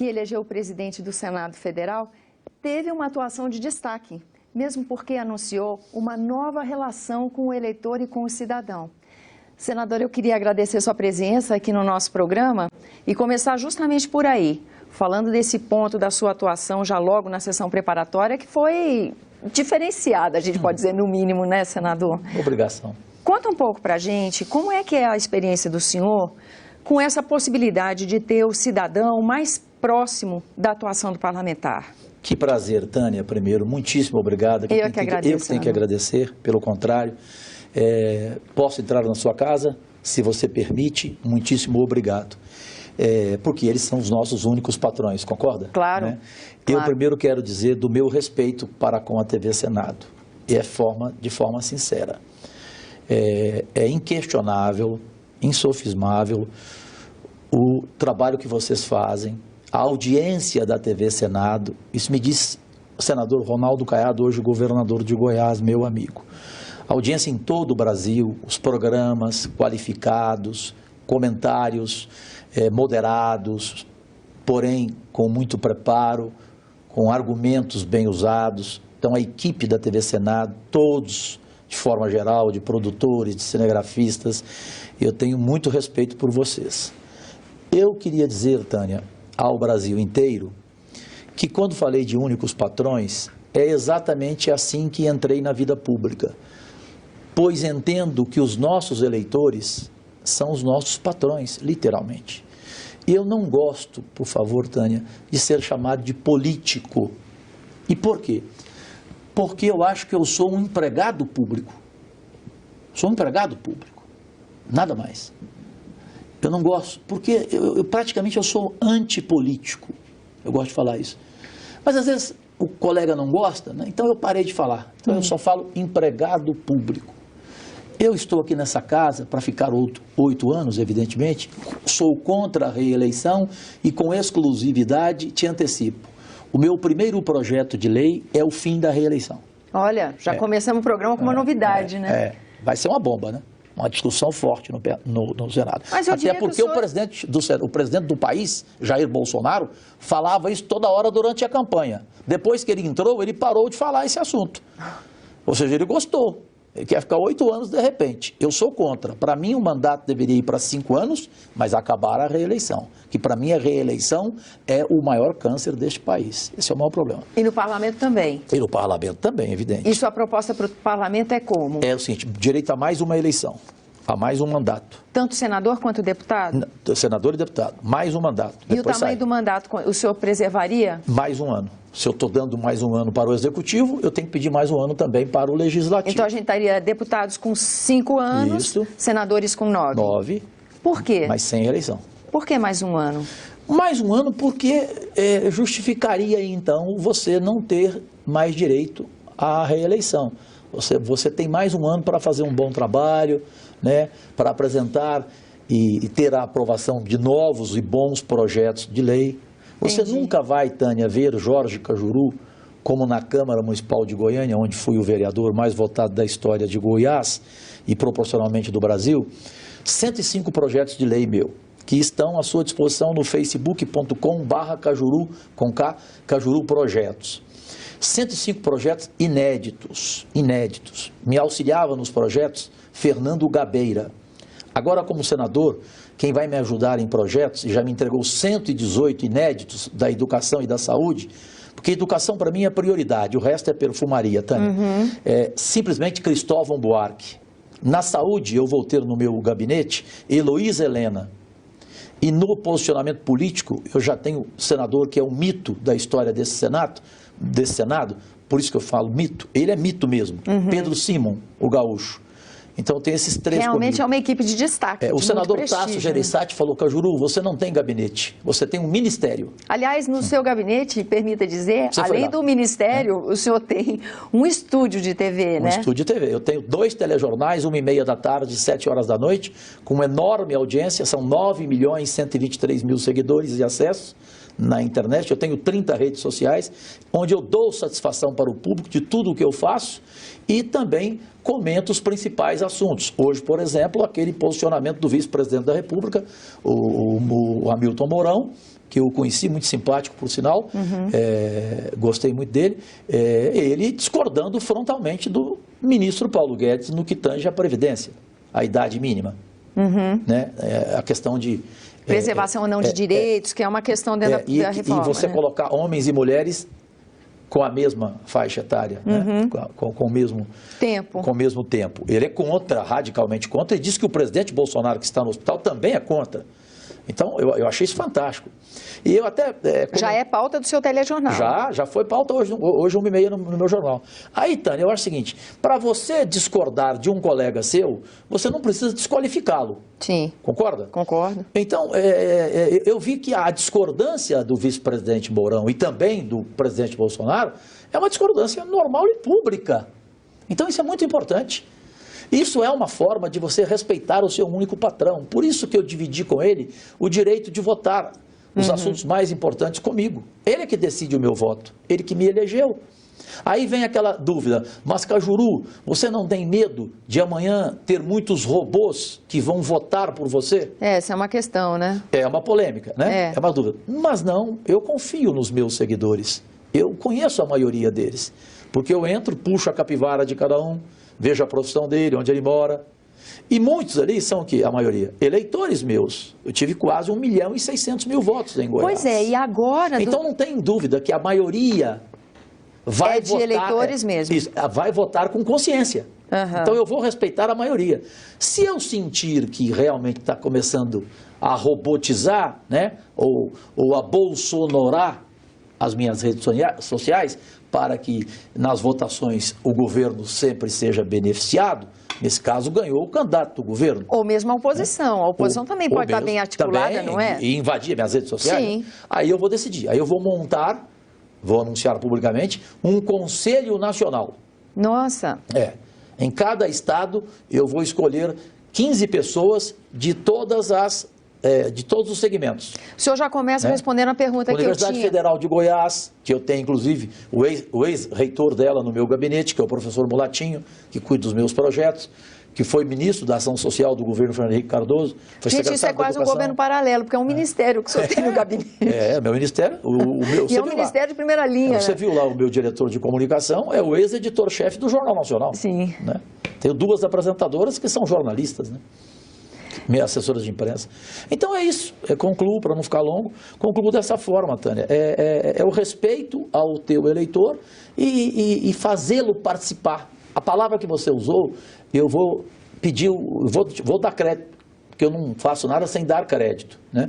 que elegeu o presidente do Senado Federal, teve uma atuação de destaque, mesmo porque anunciou uma nova relação com o eleitor e com o cidadão. Senador, eu queria agradecer sua presença aqui no nosso programa e começar justamente por aí, falando desse ponto da sua atuação já logo na sessão preparatória, que foi diferenciada, a gente pode dizer, no mínimo, né, senador? Obrigação. Conta um pouco para a gente como é que é a experiência do senhor com essa possibilidade de ter o cidadão mais próximo da atuação do parlamentar. Que prazer, Tânia, primeiro, muitíssimo obrigado. Eu que agradeço. Eu que tenho que agradecer, pelo contrário. Posso entrar na sua casa, se você permite, muitíssimo obrigado. Porque eles são os nossos únicos patrões, concorda? Claro. Né? Claro. Eu primeiro quero dizer do meu respeito para com a TV Senado, e de forma sincera. É inquestionável, insofismável o trabalho que vocês fazem, a audiência da TV Senado. Isso me diz o senador Ronaldo Caiado, hoje governador de Goiás, meu amigo. Audiência em todo o Brasil, os programas qualificados, comentários moderados, porém com muito preparo, com argumentos bem usados. Então a equipe da TV Senado, todos de forma geral, de produtores, de cinegrafistas, eu tenho muito respeito por vocês. Eu queria dizer, Tânia, ao Brasil inteiro, que quando falei de únicos patrões, é exatamente assim que entrei na vida pública, pois entendo que os nossos eleitores são os nossos patrões, literalmente. E eu não gosto, por favor, Tânia, de ser chamado de político. E por quê? Porque eu acho que eu sou um empregado público. Sou um empregado público, nada mais. Eu não gosto, porque praticamente eu sou antipolítico. Eu gosto de falar isso. Mas às vezes o colega não gosta, né? Então eu parei de falar. Então eu só falo empregado público. Eu estou aqui nessa casa para ficar 8 anos, evidentemente. Sou contra a reeleição e com exclusividade te antecipo. O meu primeiro projeto de lei é o fim da reeleição. Olha, já começamos o programa com uma novidade, né? Vai ser uma bomba, né? Uma discussão forte no Senado. Mas eu Até porque o presidente do país, Jair Bolsonaro, falava isso toda hora durante a campanha. Depois que ele entrou, ele parou de falar esse assunto. Ou seja, ele gostou. Ele quer ficar 8 anos de repente. Eu sou contra. Para mim, o mandato deveria ir para 5 anos, mas acabar a reeleição. Que para mim a reeleição é o maior câncer deste país. Esse é o maior problema. E no parlamento também? E no parlamento também, evidente. E sua proposta para o parlamento é como? É o seguinte, direito a mais uma eleição, a mais um mandato. Tanto senador quanto deputado? Senador e deputado, mais um mandato. E o tamanho do mandato, o senhor preservaria? Mais um ano. Se eu estou dando mais um ano para o Executivo, eu tenho que pedir mais um ano também para o Legislativo. Então a gente estaria deputados com 5 anos, isso. Senadores com 9. 9. Por quê? Mas sem eleição. Por que mais um ano? Mais um ano porque justificaria, então, você não ter mais direito à reeleição. Você tem mais um ano para fazer um bom trabalho, né, para apresentar e ter a aprovação de novos e bons projetos de lei. Você nunca vai, Tânia, ver Jorge Cajuru, como na Câmara Municipal de Goiânia, onde fui o vereador mais votado da história de Goiás e proporcionalmente do Brasil, 105 projetos de lei meu, que estão à sua disposição no facebook.com/Cajuru, com K, Cajuru Projetos. 105 projetos inéditos. Me auxiliava nos projetos Fernando Gabeira. Agora, como senador, quem vai me ajudar em projetos, e já me entregou 118 inéditos da educação e da saúde, porque educação para mim é prioridade, o resto é perfumaria, Tânia. Simplesmente Cristóvão Buarque. Na saúde, eu vou ter no meu gabinete Heloísa Helena. E no posicionamento político, eu já tenho senador que é um mito da história desse Senado, por isso que eu falo mito, ele é mito mesmo, Pedro Simon, o gaúcho. Então tem esses 3 Realmente comigo. É uma equipe de destaque. O senador Tasso Gereissati falou: Cajuru, você não tem gabinete, você tem um ministério. Aliás, no seu gabinete, permita dizer, além do ministério, o senhor tem um estúdio de TV, né? Um estúdio de TV. Eu tenho 2 telejornais, 1h30 da tarde, 7 horas da noite, com uma enorme audiência, são 9.123.000 seguidores e acessos. na internet, eu tenho 30 redes sociais, onde eu dou satisfação para o público de tudo o que eu faço e também comento os principais assuntos. Hoje, por exemplo, aquele posicionamento do vice-presidente da República, o Hamilton Mourão, que eu conheci, muito simpático, por sinal, gostei muito dele, ele discordando frontalmente do ministro Paulo Guedes no que tange à Previdência, a idade mínima. Né? A questão de... preservação ou não de direitos, que é uma questão dentro da reforma. E você colocar homens e mulheres com a mesma faixa etária, né? com o mesmo tempo. Com o mesmo tempo. Ele é contra, radicalmente contra, e diz que o presidente Bolsonaro, que está no hospital, também é contra. Então, eu achei isso fantástico. E eu até... Já é pauta do seu telejornal. Já foi pauta hoje 1h30 no meu jornal. Aí, Tânia, eu acho o seguinte, para você discordar de um colega seu, você não precisa desqualificá-lo. Sim. Concorda? Concordo. Então, eu vi que a discordância do vice-presidente Mourão e também do presidente Bolsonaro é uma discordância normal e pública. Então, isso é muito importante. Isso é uma forma de você respeitar o seu único patrão. Por isso que eu dividi com ele o direito de votar os assuntos mais importantes comigo. Ele é que decide o meu voto, ele que me elegeu. Aí vem aquela dúvida, mas Cajuru, você não tem medo de amanhã ter muitos robôs que vão votar por você? Essa é uma questão, né? É uma polêmica, né? É uma dúvida. Mas não, eu confio nos meus seguidores. Eu conheço a maioria deles. Porque eu entro, puxo a capivara de cada um, vejo a profissão dele, onde ele mora. E muitos ali são o quê? A maioria? Eleitores meus. Eu tive quase 1.600.000 votos em Goiás. Pois é, e agora... Então não tem dúvida que a maioria vai votar... eleitores mesmo. Isso, vai votar com consciência. Então eu vou respeitar a maioria. Se eu sentir que realmente está começando a robotizar, né, ou a bolsonorar as minhas redes sociais, para que nas votações o governo sempre seja beneficiado, nesse caso ganhou o candidato do governo. Ou mesmo a oposição. A oposição também pode estar bem articulada, também, não é? E invadir minhas redes sociais. Sim. Aí eu vou decidir. Aí eu vou montar, vou anunciar publicamente, um Conselho Nacional. Nossa. Em cada estado eu vou escolher 15 pessoas de todos os segmentos. O senhor já começa respondendo a pergunta que eu tinha. Universidade Federal de Goiás, que eu tenho, inclusive, o ex-reitor dela no meu gabinete, que é o professor Mulatinho, que cuida dos meus projetos, que foi ministro da Ação Social do governo Fernando Henrique Cardoso. Gente, isso é quase um governo paralelo, porque é um ministério que o senhor tem no gabinete. Meu ministério. E é um ministério de primeira linha. Você viu lá o meu diretor de comunicação, é o ex-editor-chefe do Jornal Nacional. Sim. Né? Tenho 2 apresentadoras que são jornalistas, né? Minhas assessoras de imprensa. Então é isso, concluo, para não ficar longo, concluo dessa forma, Tânia, é o respeito ao teu eleitor e fazê-lo participar. A palavra que você usou, eu vou pedir, vou dar crédito, porque eu não faço nada sem dar crédito, né?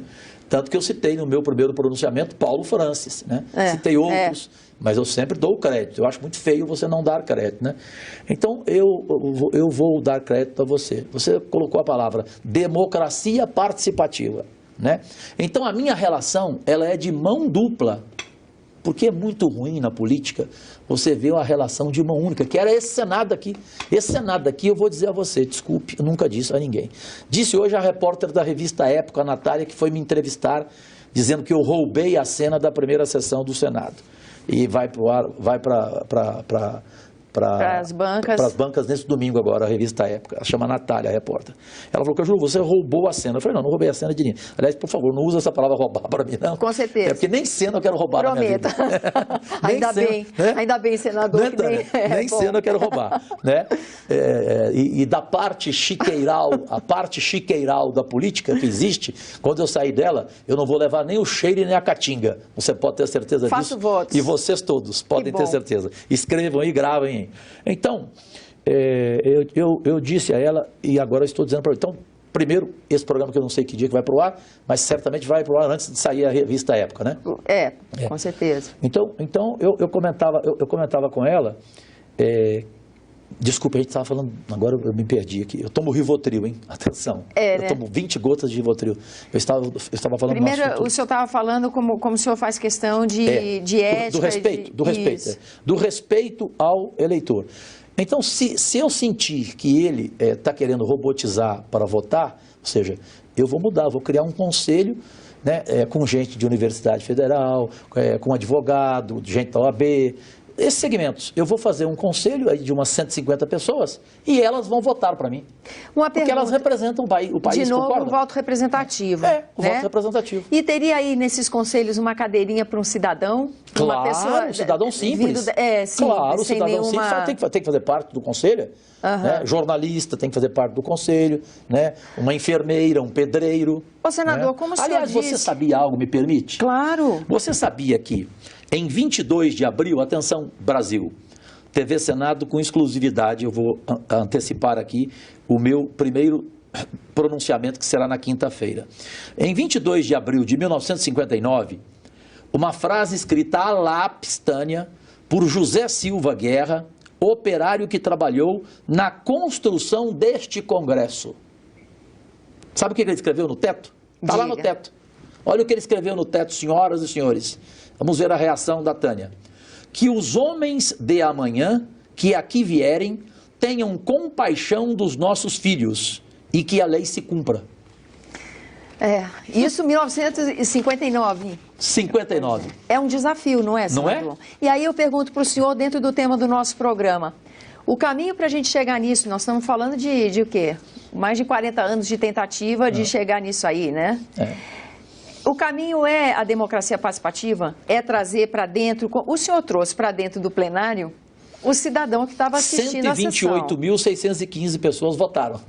Tanto que eu citei no meu primeiro pronunciamento Paulo Francis, né? Citei outros, mas eu sempre dou crédito. Eu acho muito feio você não dar crédito, né? Então, eu vou dar crédito a você. Você colocou a palavra democracia participativa, né? Então, a minha relação, ela é de mão dupla, porque é muito ruim na política você ver uma relação de mão única, que era esse Senado aqui. Esse Senado aqui, eu vou dizer a você, desculpe, eu nunca disse a ninguém. Disse hoje a repórter da revista Época, a Natália, que foi me entrevistar, dizendo que eu roubei a cena da primeira sessão do Senado. E vai para as bancas nesse domingo agora, a revista Época. Ela chama Natália, a repórter. Ela falou, Cajuru, você roubou a cena. Eu falei, não roubei a cena de ninguém. Aliás, por favor, não usa essa palavra roubar para mim, não. Com certeza. Porque nem cena eu quero roubar na minha vida. Ainda bem, senador. Nem cena eu quero roubar. Né? E da parte chiqueiral, a parte chiqueiral da política que existe, quando eu sair dela, eu não vou levar nem o cheiro e nem a caatinga. Você pode ter certeza disso. Faço votos. E vocês todos podem ter certeza. Escrevam aí, gravem aí. Então, eu disse a ela, e agora eu estou dizendo para ela, então, primeiro, esse programa que eu não sei que dia que vai para o ar, mas certamente vai para o ar antes de sair a revista Época, né? Com certeza. Então eu comentava com ela, desculpa, a gente estava falando, agora eu me perdi aqui, eu tomo Rivotril, hein? Atenção, eu tomo 20 gotas de Rivotril. Eu estava falando... Primeiro, o senhor estava falando como o senhor faz questão de ética... Do respeito ao eleitor. Então, se eu sentir que ele está querendo robotizar para votar, ou seja, eu vou mudar, vou criar um conselho né, com gente de Universidade Federal, com advogado, gente da OAB, esses segmentos. Eu vou fazer um conselho aí de umas 150 pessoas e elas vão votar para mim. Porque elas representam o país, de novo, concorda? um voto representativo. O voto representativo. E teria aí nesses conselhos uma cadeirinha para um cidadão? Claro, uma pessoa, um cidadão simples. Simples. Claro, o cidadão nenhuma... simples tem que fazer parte do conselho. Né? Jornalista tem que fazer parte do conselho, né? Uma enfermeira, um pedreiro. Ô, senador, né? como o senhor Aliás, você sabia algo, me permite? Claro. Você sabia que em 22 de abril, atenção Brasil, TV Senado com exclusividade, eu vou antecipar aqui o meu primeiro pronunciamento, que será na quinta-feira. Em 22 de abril de 1959, uma frase escrita a lápis, Tânia, por José Silva Guerra, operário que trabalhou na construção deste Congresso. Sabe o que ele escreveu no teto? Está lá no teto. Olha o que ele escreveu no teto, senhoras e senhores. Vamos ver a reação da Tânia. Que os homens de amanhã, que aqui vierem, tenham compaixão dos nossos filhos e que a lei se cumpra. Isso 1959. 59. É um desafio, não é, senador? Não é? E aí eu pergunto para o senhor, dentro do tema do nosso programa, o caminho para a gente chegar nisso, nós estamos falando de o quê? Mais de 40 anos de tentativa de chegar nisso aí, né? O caminho é a democracia participativa? É trazer para dentro, o senhor trouxe para dentro do plenário o cidadão que estava assistindo a sessão. 128.615 pessoas votaram.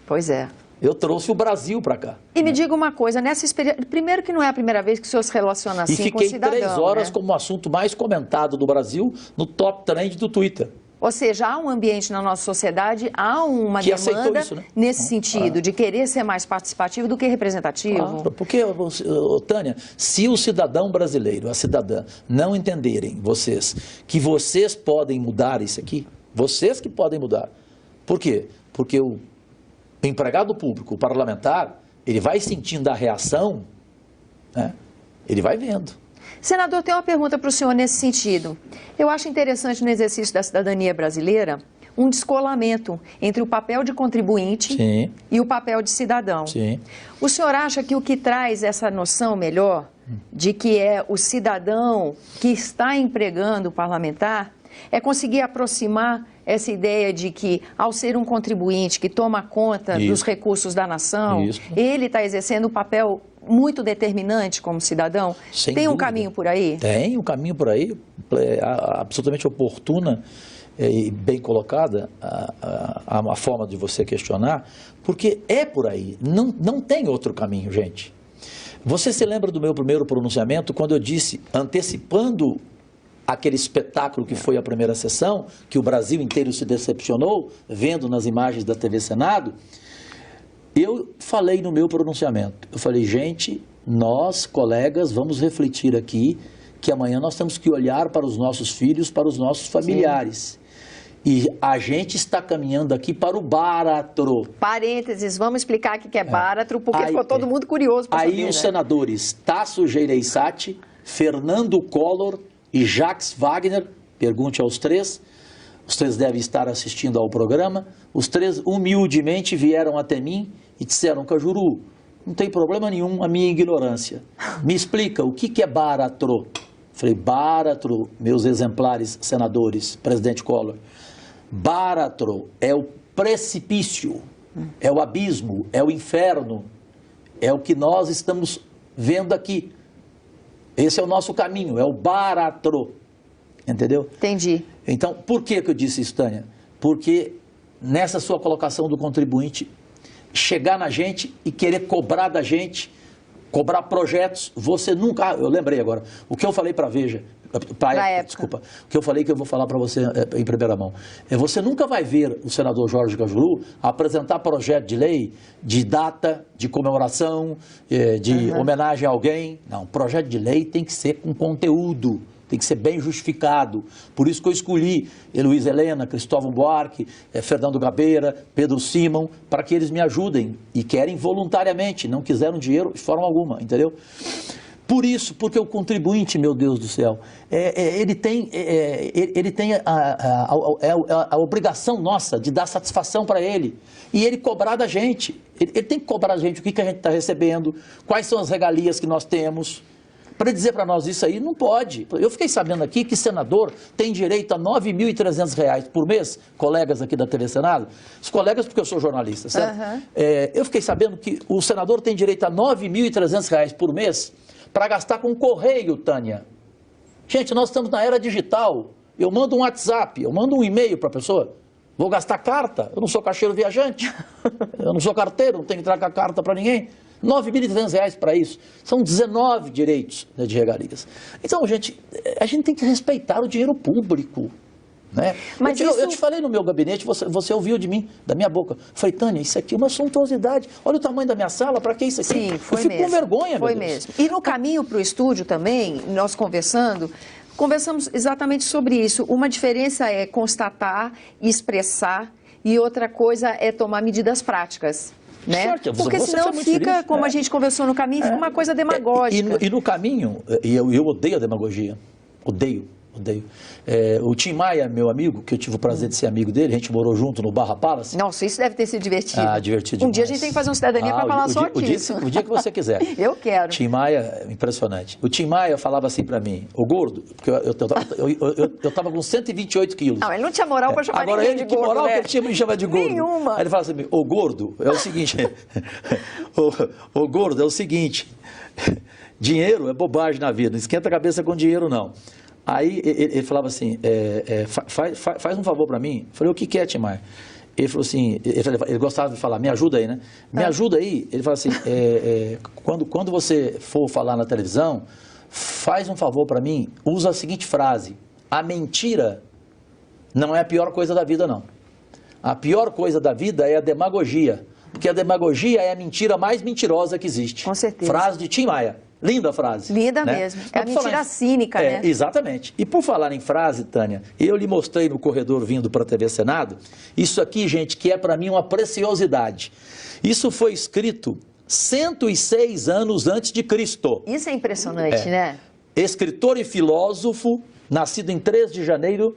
Pois é. Eu trouxe o Brasil para cá. E me diga uma coisa, nessa experiência, primeiro que não é a primeira vez que o senhor se relaciona assim com o cidadão. E fiquei 3 horas né? como o assunto mais comentado do Brasil no top trend do Twitter. Ou seja, há um ambiente na nossa sociedade, há uma demanda isso, né? nesse sentido, de querer ser mais participativo do que representativo. Claro, porque, Tânia, se o cidadão brasileiro, a cidadã, não entenderem vocês, que vocês podem mudar isso aqui, vocês que podem mudar. Por quê? Porque o empregado público, o parlamentar, ele vai sentindo a reação, né? Ele vai vendo. Senador, tem uma pergunta para o senhor nesse sentido. Eu acho interessante no exercício da cidadania brasileira um descolamento entre o papel de contribuinte e o papel de cidadão. Sim. O senhor acha que o que traz essa noção melhor de que é o cidadão que está empregando o parlamentar é conseguir aproximar essa ideia de que, ao ser um contribuinte que toma conta dos recursos da nação, ele está exercendo um papel muito determinante como cidadão? Tem um caminho por aí? Tem um caminho por aí, absolutamente oportuna e bem colocada a forma de você questionar, porque é por aí, não tem outro caminho, gente. Você se lembra do meu primeiro pronunciamento, quando eu disse, antecipando aquele espetáculo que foi a primeira sessão, que o Brasil inteiro se decepcionou, vendo nas imagens da TV Senado, eu falei no meu pronunciamento, eu falei, gente, nós, colegas, vamos refletir aqui que amanhã nós temos que olhar para os nossos filhos, para os nossos familiares. E a gente está caminhando aqui para o Báratro. Parênteses, vamos explicar o que é Báratro, porque ficou todo mundo curioso para saber. Aí os senadores Tasso Gereissati, Fernando Collor e Jacques Wagner, pergunte aos três, os três devem estar assistindo ao programa, os três humildemente vieram até mim e disseram, Cajuru, não tem problema nenhum a minha ignorância. Me explica, o que é Báratro? Falei, Báratro, meus exemplares senadores, presidente Collor, Báratro é o precipício, é o abismo, é o inferno, é o que nós estamos vendo aqui. Esse é o nosso caminho, é o Báratro, entendeu? Entendi. Então, por que eu disse isso, Tânia? Porque nessa sua colocação do contribuinte, chegar na gente e querer cobrar da gente, cobrar projetos, você nunca... eu lembrei agora, o que eu falei para a Veja, para época, desculpa, o que eu falei que eu vou falar para você em primeira mão, você nunca vai ver o senador Jorge Cajuru apresentar projeto de lei de data, de comemoração, de homenagem a alguém. Não, projeto de lei tem que ser com conteúdo, tem que ser bem justificado. Por isso que eu escolhi Luiz Helena, Cristóvão Buarque, Fernando Gabeira, Pedro Simão, para que eles me ajudem. E querem voluntariamente, não quiseram dinheiro de forma alguma, entendeu? Por isso, porque o contribuinte, meu Deus do céu, ele tem a obrigação nossa de dar satisfação para ele e ele cobrar da gente. Ele tem que cobrar da gente o que a gente está recebendo, quais são as regalias que nós temos. Para dizer para nós isso aí, não pode. Eu fiquei sabendo aqui que senador tem direito a R$ 9.300 por mês, colegas aqui da TV Senado, os colegas porque eu sou jornalista, certo? Uhum. Eu fiquei sabendo que o senador tem direito a R$ 9.300 por mês para gastar com correio, Tânia. Gente, nós estamos na era digital. Eu mando um WhatsApp, eu mando um e-mail para a pessoa. Vou gastar carta? Eu não sou caixeiro viajante. Eu não sou carteiro, não tenho que tragar carta para ninguém. R$ 9.300 para isso. São 19 direitos, né, de regalias. Então, gente, a gente tem que respeitar o dinheiro público. Né? Mas eu te falei no meu gabinete, você ouviu de mim, da minha boca. Falei, Tânia, isso aqui é uma suntuosidade. Olha o tamanho da minha sala, para que isso aqui? Sim, foi eu fico mesmo. com vergonha, Foi meu Deus. mesmo. E no caminho para o estúdio também, nós conversamos exatamente sobre isso. Uma diferença é constatar, expressar, e outra coisa é tomar medidas práticas. Né? Certo, porque senão fica, como a gente conversou no caminho, fica uma coisa demagógica. E no caminho, eu odeio a demagogia, odeio. O Tim Maia, meu amigo, que eu tive o prazer de ser amigo dele, a gente morou junto no Barra Palace. Nossa, isso deve ter sido divertido. Divertido demais. Um dia a gente tem que fazer uma cidadania para falar só disso. O dia que você quiser. Eu quero. Tim Maia, impressionante. O Tim Maia falava assim para mim, o gordo, porque eu estava com 128 quilos. Não, ele não tinha moral para chamar ninguém de gordo. Agora ele, que moral que ele tinha me chamar de gordo? Nenhuma. Aí ele fala assim, o gordo é o seguinte, o gordo é o seguinte, dinheiro é bobagem na vida, não esquenta a cabeça com dinheiro não. Aí ele falava assim, faz um favor para mim. Eu falei, o que é, Tim Maia? Ele falou assim, ele gostava de falar, me ajuda aí, né? Me ajuda aí. Ele falou assim, quando você for falar na televisão, faz um favor para mim, usa a seguinte frase, a mentira não é a pior coisa da vida, não. A pior coisa da vida é a demagogia, porque a demagogia é a mentira mais mentirosa que existe. Com certeza. Frase de Tim Maia. Linda frase. Linda, né? Mesmo. É a mentira cínica, né? Exatamente. E por falar em frase, Tânia, eu lhe mostrei no corredor vindo para a TV Senado, isso aqui, gente, que é para mim uma preciosidade. Isso foi escrito 106 anos antes de Cristo. Isso é impressionante, né? Escritor e filósofo, nascido em 3 de janeiro,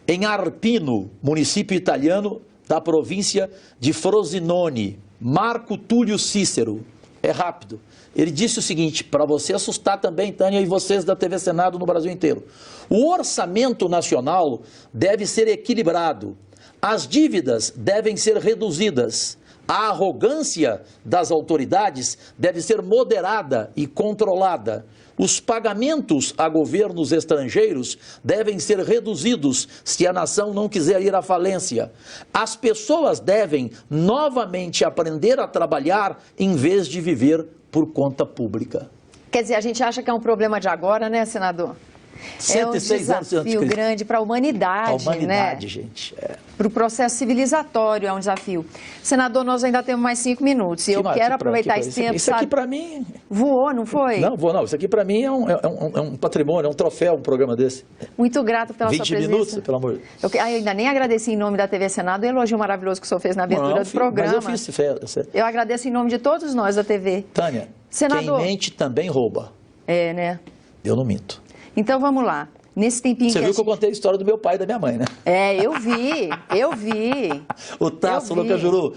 em Arpino, município italiano da província de Frosinone, Marco Túlio Cícero. É rápido. Ele disse o seguinte, para você assustar também, Tânia, e vocês da TV Senado no Brasil inteiro. O orçamento nacional deve ser equilibrado. As dívidas devem ser reduzidas. A arrogância das autoridades deve ser moderada e controlada. Os pagamentos a governos estrangeiros devem ser reduzidos se a nação não quiser ir à falência. As pessoas devem novamente aprender a trabalhar em vez de viver por conta pública. Quer dizer, a gente acha que é um problema de agora, né, senador? 106 anos de desafio grande para a humanidade, né? A humanidade, né? Gente. Para o processo civilizatório é um desafio. Senador, nós ainda temos mais 5 minutos e eu quero aproveitar esse tempo. Isso aqui para mim... Voou, não foi? Não, voou não. Isso aqui para mim é um patrimônio, é um troféu, um programa desse. Muito grato pela sua presença. 20 minutos, pelo amor de Deus. Eu ainda nem agradeci em nome da TV Senado o elogio maravilhoso que o senhor fez na abertura do programa. Mas eu fiz. Eu agradeço em nome de todos nós da TV. Tânia, senador, quem mente também rouba. É, né? Eu não minto. Então vamos lá. Nesse tempinho Você viu que eu contei a história do meu pai e da minha mãe, né? Eu vi. O Tasso, Cajuru,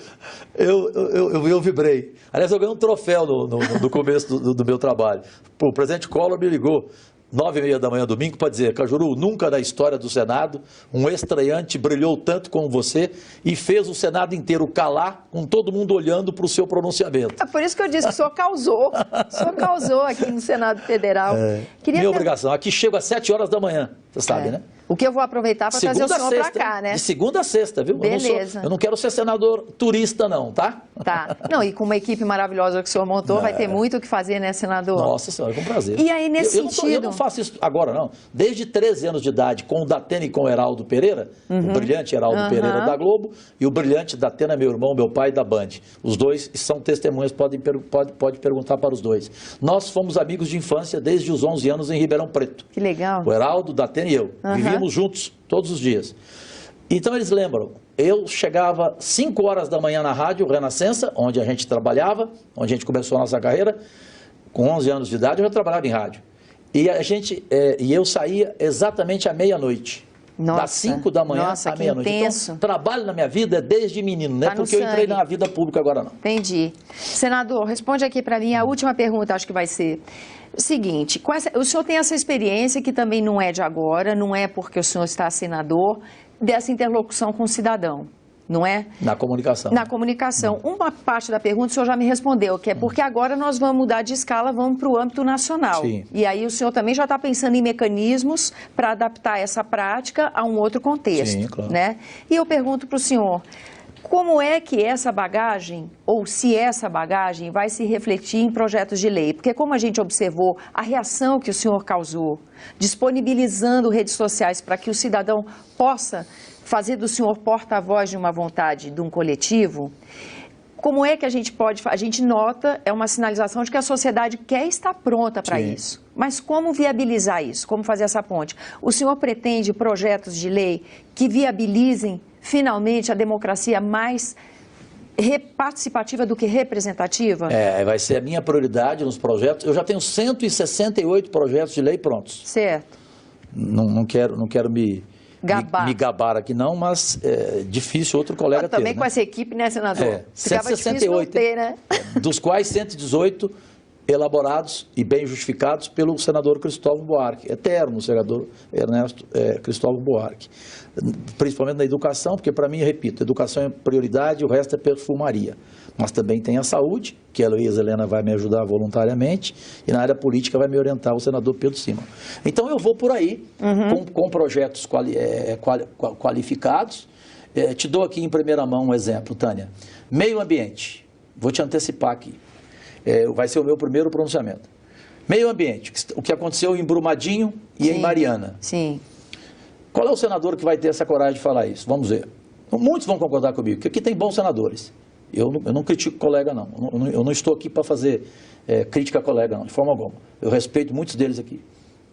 eu vibrei. Aliás, eu ganhei um troféu no começo do meu trabalho. Pô, o presidente Collor me ligou 9h30 da manhã, domingo, para dizer, Cajuru, nunca na história do Senado um estreante brilhou tanto como você e fez o Senado inteiro calar, com todo mundo olhando para o seu pronunciamento. É por isso que eu disse que o senhor causou. O senhor causou aqui no Senado Federal. Minha obrigação. Aqui chego às 7 horas da manhã, você sabe, né? O que eu vou aproveitar para trazer o senhor para cá, né? De segunda a sexta, viu? Beleza. Eu não quero ser senador turista, não, tá? Tá. Não, e com uma equipe maravilhosa que o senhor montou, vai ter muito o que fazer, né, senador? Nossa senhora, com prazer. E aí, nesse sentido... Eu não faço isso agora, não. Desde 13 anos de idade, com o Datena e com o Heraldo Pereira, o brilhante Heraldo Pereira da Globo, e o brilhante Datena, meu irmão, meu pai, da Band. Os dois são testemunhas, pode perguntar para os dois. Nós fomos amigos de infância desde os 11 anos em Ribeirão Preto. Que legal. O Heraldo, o Datena e eu. Vivíamos juntos todos os dias. Então eles lembram, eu chegava 5 horas da manhã na rádio Renascença, onde a gente trabalhava, onde a gente começou a nossa carreira, Com 11 anos de idade, eu já trabalhava em rádio. E eu saía exatamente à meia-noite. Das 5 da manhã à meia-noite. Então, trabalho na minha vida desde menino, não é porque eu entrei na vida pública agora, não. Entendi. Senador, responde aqui para mim a última pergunta, acho que vai ser o seguinte, o senhor tem essa experiência que também não é de agora, não é porque o senhor está senador, dessa interlocução com o cidadão, não é? Na comunicação. Na comunicação. Uma parte da pergunta o senhor já me respondeu, que é porque agora nós vamos mudar de escala, vamos para o âmbito nacional. Sim. E aí o senhor também já está pensando em mecanismos para adaptar essa prática a um outro contexto. Sim, claro. Né? E eu pergunto para o senhor, como é que essa bagagem, ou se essa bagagem, vai se refletir em projetos de lei? Porque como a gente observou a reação que o senhor causou, disponibilizando redes sociais para que o cidadão possa fazer do senhor porta-voz de uma vontade de um coletivo, como é que a gente pode... A gente nota, é uma sinalização de que a sociedade quer estar pronta para isso. Mas como viabilizar isso? Como fazer essa ponte? O senhor pretende projetos de lei que viabilizem, finalmente, a democracia mais participativa do que representativa? Vai ser a minha prioridade nos projetos. Eu já tenho 168 projetos de lei prontos. Certo. Não quero me gabar aqui não, mas é difícil outro colega ter. Também com essa equipe, né, senador? 168, ter, né? Dos quais 118 elaborados e bem justificados pelo senador Cristóvão Buarque, eterno senador Ernesto Cristóvão Buarque. Principalmente na educação, porque para mim, repito, educação é prioridade, o resto é perfumaria. Mas também tem a saúde, que a Luísa Helena vai me ajudar voluntariamente, e na área política vai me orientar o senador Pedro Simão. Então eu vou por aí, com projetos qualificados. Te dou aqui em primeira mão um exemplo, Tânia. Meio ambiente, vou te antecipar aqui. Vai ser o meu primeiro pronunciamento. Meio ambiente, o que aconteceu em Brumadinho e em Mariana. Sim. Qual é o senador que vai ter essa coragem de falar isso? Vamos ver. Muitos vão concordar comigo, porque aqui tem bons senadores. Eu não critico colega, não. Eu não estou aqui para fazer crítica a colega, não, de forma alguma. Eu respeito muitos deles aqui.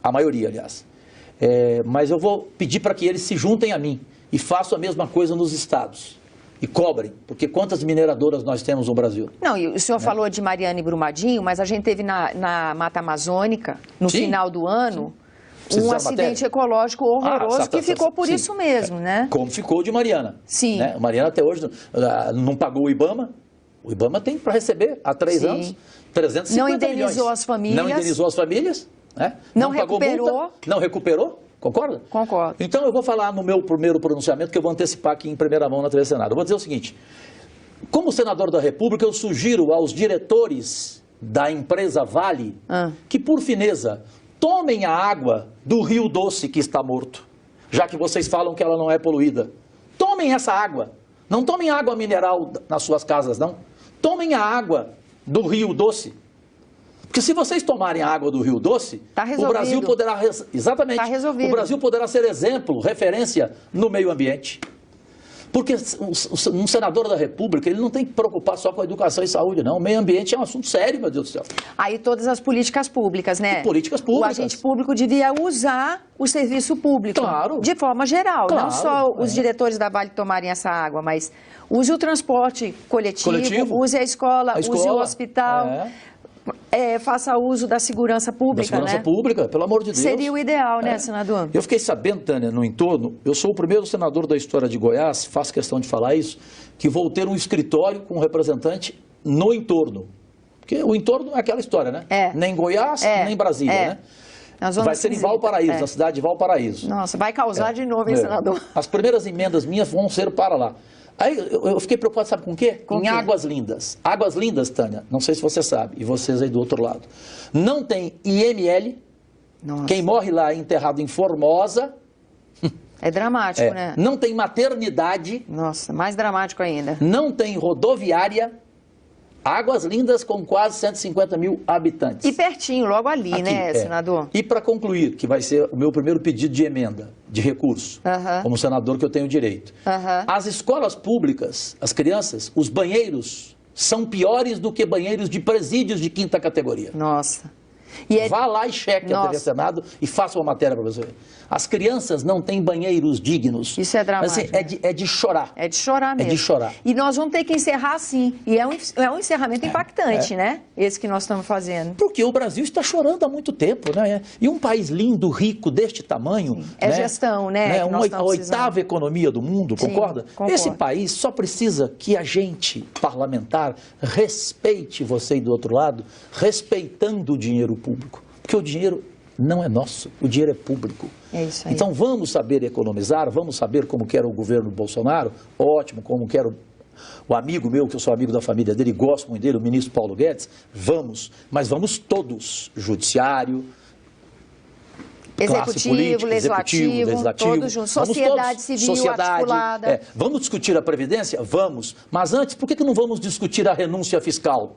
A maioria, aliás. Mas eu vou pedir para que eles se juntem a mim e façam a mesma coisa nos estados. E cobrem, porque quantas mineradoras nós temos no Brasil? Não, e o senhor falou de Mariana e Brumadinho, mas a gente teve na Mata Amazônica, no final do ano, um acidente ecológico horroroso que ficou por isso mesmo, né? Como ficou de Mariana. Sim. Né? Mariana até hoje não pagou o IBAMA. O IBAMA tem para receber há 3 anos 350 milhões. Não indenizou as famílias. Não indenizou as famílias. Né? Não pagou recuperou. multa, não recuperou. Concorda? Concordo. Então eu vou falar no meu primeiro pronunciamento, que eu vou antecipar aqui em primeira mão na TV Senado. Eu vou dizer o seguinte: como senador da República, eu sugiro aos diretores da empresa Vale que, por fineza, tomem a água do Rio Doce que está morto, já que vocês falam que ela não é poluída. Tomem essa água. Não tomem água mineral nas suas casas, não. Tomem a água do Rio Doce. Porque se vocês tomarem a água do Rio Doce, o Brasil poderá... Exatamente. Tá resolvido. O Brasil poderá ser exemplo, referência no meio ambiente. Porque um senador da República, ele não tem que preocupar só com a educação e saúde, não. O meio ambiente é um assunto sério, meu Deus do céu. Aí todas as políticas públicas, né? E políticas públicas. O agente público devia usar o serviço público. Claro. De forma geral. Claro, não só os diretores da Vale tomarem essa água, mas use o transporte coletivo. Use a escola, use o hospital. Faça uso da segurança pública, Da segurança pública, pelo amor de Deus. Seria o ideal, né, senador? Eu fiquei sabendo, Tânia, no entorno, eu sou o primeiro senador da história de Goiás, faço questão de falar isso, que vou ter um escritório com um representante no entorno. Porque o entorno é aquela história, né? Nem Goiás, nem Brasília, né? Vai ser em Valparaíso, na cidade de Valparaíso. Nossa, vai causar de novo, hein, senador? As primeiras emendas minhas vão ser para lá. Aí eu fiquei preocupado, sabe com o quê? Em Águas Lindas. Águas Lindas, Tânia, não sei se você sabe, e vocês aí do outro lado. Não tem IML. Nossa. Quem morre lá é enterrado em Formosa. É dramático, né? Não tem maternidade. Nossa, mais dramático ainda. Não tem rodoviária. Águas Lindas com quase 150 mil habitantes. E pertinho, logo ali, né, senador? E para concluir, que vai ser o meu primeiro pedido de emenda, de recurso, como senador que eu tenho direito. As escolas públicas, as crianças, os banheiros são piores do que banheiros de presídios de 5ª categoria. Nossa. Vá lá e cheque a TV Senado e faça uma matéria para você ver. As crianças não têm banheiros dignos. Isso é dramático. Assim, é de chorar. É de chorar mesmo. É de chorar. E nós vamos ter que encerrar assim. E é um encerramento impactante, né? Esse que nós estamos fazendo. Porque o Brasil está chorando há muito tempo, né? E um país lindo, rico, deste tamanho... Sim. É, né? Gestão, né? A oitava economia do mundo, concorda? Sim, concordo. Esse país só precisa que a gente, parlamentar, respeite você aí do outro lado, respeitando o dinheiro público. Porque o dinheiro não é nosso, o dinheiro é público. É isso aí. Então vamos saber economizar, vamos saber como que era o governo Bolsonaro, ótimo, como que era o amigo meu, que eu sou amigo da família dele, gosto muito dele, o ministro Paulo Guedes, mas vamos todos, judiciário, executivo, política, legislativo, todos juntos, sociedade civil articulada. Vamos discutir a Previdência? Vamos. Mas antes, por que não vamos discutir a renúncia fiscal?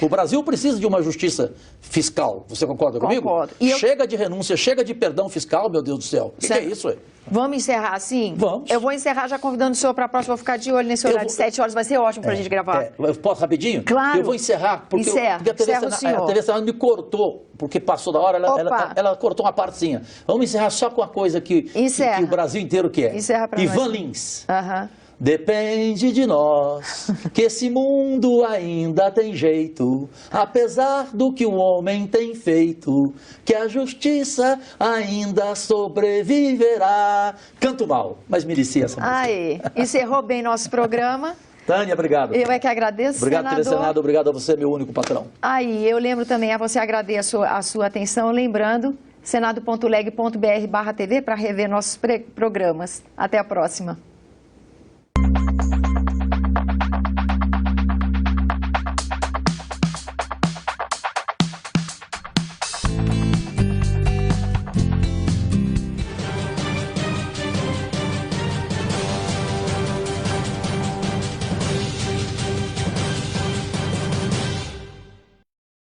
O Brasil precisa de uma justiça fiscal. Você concorda comigo? Concordo. Chega de renúncia, chega de perdão fiscal, meu Deus do céu. O que é isso aí? Vamos encerrar assim? Vamos. Eu vou encerrar já convidando o senhor para a próxima. Vou ficar de olho nesse horário de 7 horas. Vai ser ótimo para a gente gravar. Eu posso rapidinho? Claro. Eu vou encerrar. Porque a TV Senado me cortou, porque passou da hora, ela cortou uma partezinha. Vamos encerrar só com a coisa que o Brasil inteiro quer. Encerra para nós. Ivan Lins. Aham. Depende de nós, que esse mundo ainda tem jeito, apesar do que o homem tem feito, que a justiça ainda sobreviverá. Canto mal, mas merecia essa música. Aí, encerrou bem nosso programa. Tânia, obrigado. Eu é que agradeço, obrigado, senador. Senado, obrigado a você, meu único patrão. Aí, eu lembro também, a você agradeço a sua atenção, lembrando, senado.leg.br/TV para rever nossos programas. Até a próxima.